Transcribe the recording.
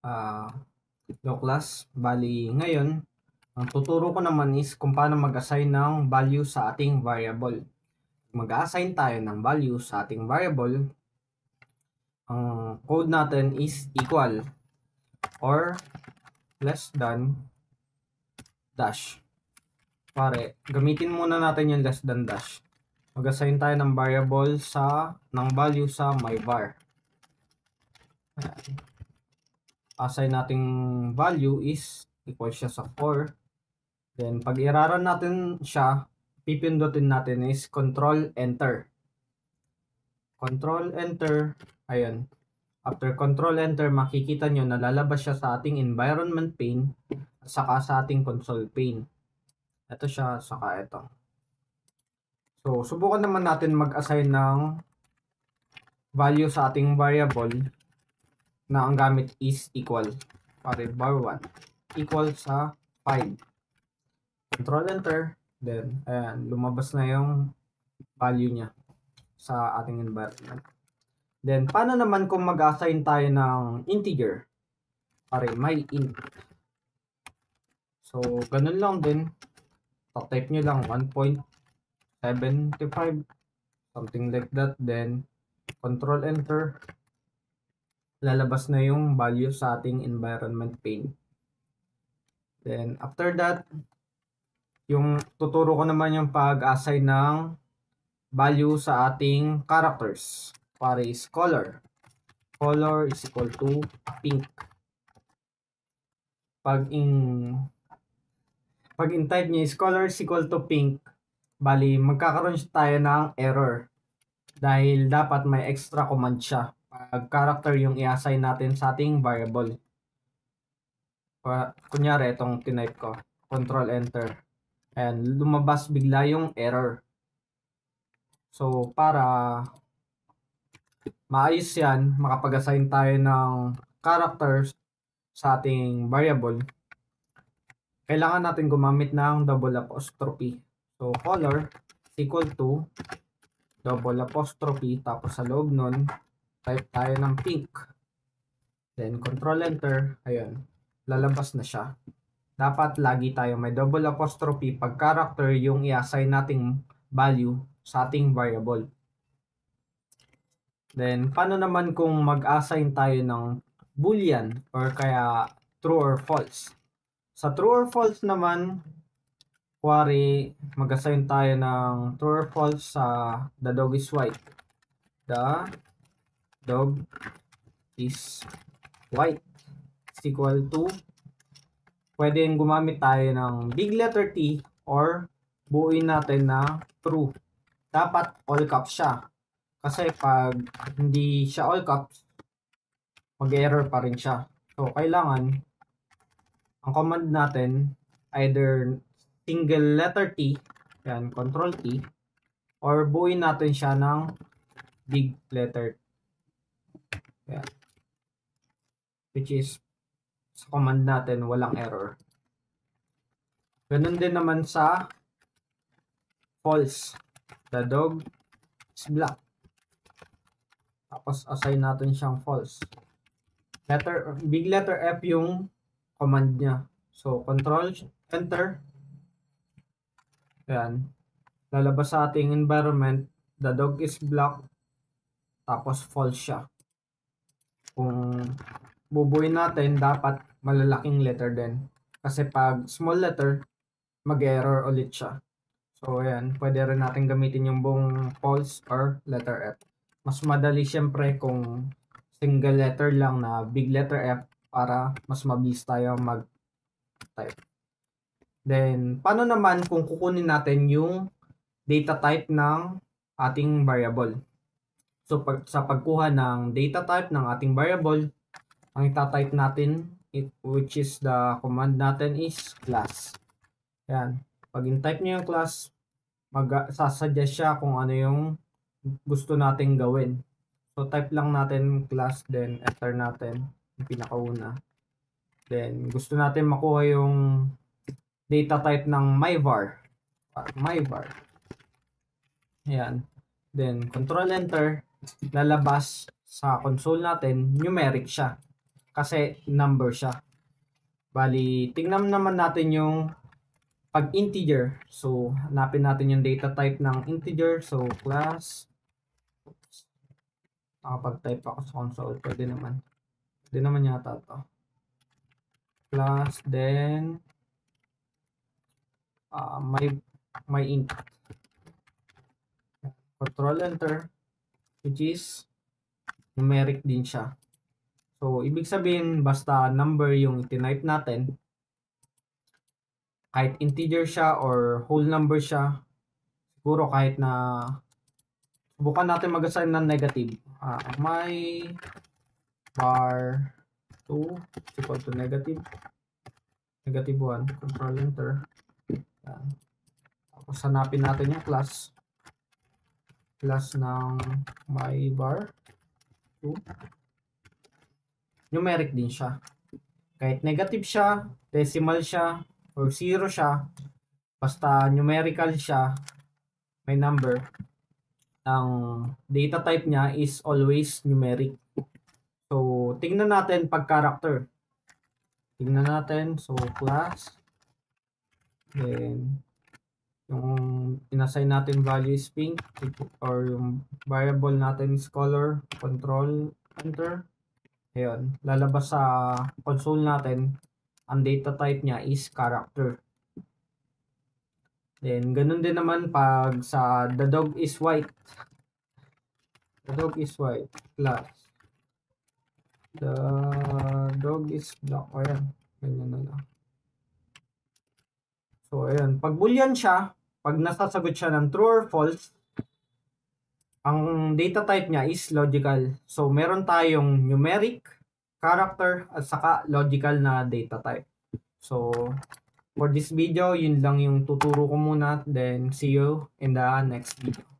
Hello class, bali ngayon, ang tuturo ko naman is kung paano mag-assign ng value sa ating variable. Mag-assign tayo ng value sa ating variable, ang code natin is equal or less than dash. Pare, gamitin muna natin yung less than dash. Mag-assign tayo ng variable ng value sa myvar. Assign nating value is equal siya sa 4. Then, pag i-run natin siya, pipindutin natin is Control Enter. Control Enter, ayun. After Control Enter, makikita nyo na lalabas siya sa ating environment pane at saka sa ating console pane. Ito siya, saka ito. So, subukan naman natin mag-assign ng value sa ating variable na ang gamit is equal. Pare, var1 equal sa 5. Control Enter, then ayan, lumabas na yung value niya sa ating environment. Then, paano naman kung mag-assign tayo ng integer? Pare, may int. So, ganun lang din. Type nyo lang 1.75, something like that. Then, Control Enter. Lalabas na yung value sa ating environment pane. Then, after that, yung tuturo ko naman yung pag-assign ng value sa ating characters. Pare is color. Color is equal to pink. Pag in-type niya is color is equal to pink, bali magkakaroon tayo ng error. Dahil dapat may extra command siya. Pag character yung i-assign natin sa ating variable. Kunyari, itong tinype ko. Control Enter. And lumabas bigla yung error. So, para maayos yan, makapag-assign tayo ng characters sa ating variable, kailangan natin gumamit ng double apostrophe. So, color is equal to double apostrophe, tapos sa loob nun, type tayo ng pink. Then, Control Enter, ayun, lalabas na siya. Dapat lagi tayo may double apostrophe pag character yung i-assign nating value sa ating variable. Then, paano naman kung mag-assign tayo ng boolean or kaya true or false? Sa true or false naman, kuwari mag-assign tayo ng true or false sa the dog is white. The dog is white is equal to, pwedeng gumamit tayo ng big letter T or buuin natin na true. Dapat all caps siya. Kasi pag hindi siya all caps, mag-error pa rin siya. So, kailangan, ang command natin, either single letter T, yan, Control T, or buuin natin siya ng big letter. Yan. Which is, sa command natin, walang error. Ganun din naman sa false. The dog is black. Tapos, assign natin siyang false. Big letter F yung command niya. So, Control Enter. Ayan. Lalabas sa ating environment, the dog is black. Tapos, false siya. Kung bubuin natin, dapat malalaking letter din. Kasi pag small letter, mag-error ulit siya. So, ayan. Pwede rin natin gamitin yung buong false or letter F. Mas madali syempre kung single letter lang na big letter F para mas mabilis tayo mag-type. Then, paano naman kung kukunin natin yung data type ng ating variable? So, sa pagkuha ng data type ng ating variable, ang itatype natin, which is the command natin is class. Yan. Pag in-type nyo yung class, sasuggest siya kung ano yung gusto nating gawin. So, type lang natin class, then enter natin yung pinakauna. Then, gusto natin makuha yung data type ng myvar. Myvar. Ayan. Then, Control Enter, lalabas sa console natin, numeric siya. kasi number siya. Bali, tingnan naman natin yung pag integer. So, hanapin natin yung data type ng integer. So, class. Nakapag-type ako sa console. Pwede naman. Pwede naman yata to. Class, then my int. Control enter, which is numeric din siya. So, ibig sabihin, basta number yung itinype natin, kahit integer siya or whole number siya, siguro kahit na subukan natin mag-assign ng negative. My var 2 is equal to negative 1, control enter. Yan. Tapos hanapin natin yung class ng my var 2. Numeric din siya. Kahit negative siya, decimal siya, or 0 siya, basta numerical siya, may number, ang data type niya is always numeric. So, tingnan natin pag character. Tingnan natin. So, class. Then, yung inassign natin value is pink, or yung variable natin is color, control, enter. Ayun, lalabas sa console natin, ang data type niya is character. Then, ganun din naman pag sa the dog is white. The dog is white, class. The dog is black. Ayan, ganyan na lang. So, ayan, pag boolean siya, pag nasasagot siya ng true or false, ang data type niya is logical. So, meron tayong numeric, character, at saka logical na data type. So, for this video, yun lang yung tuturo ko muna. Then, see you in the next video.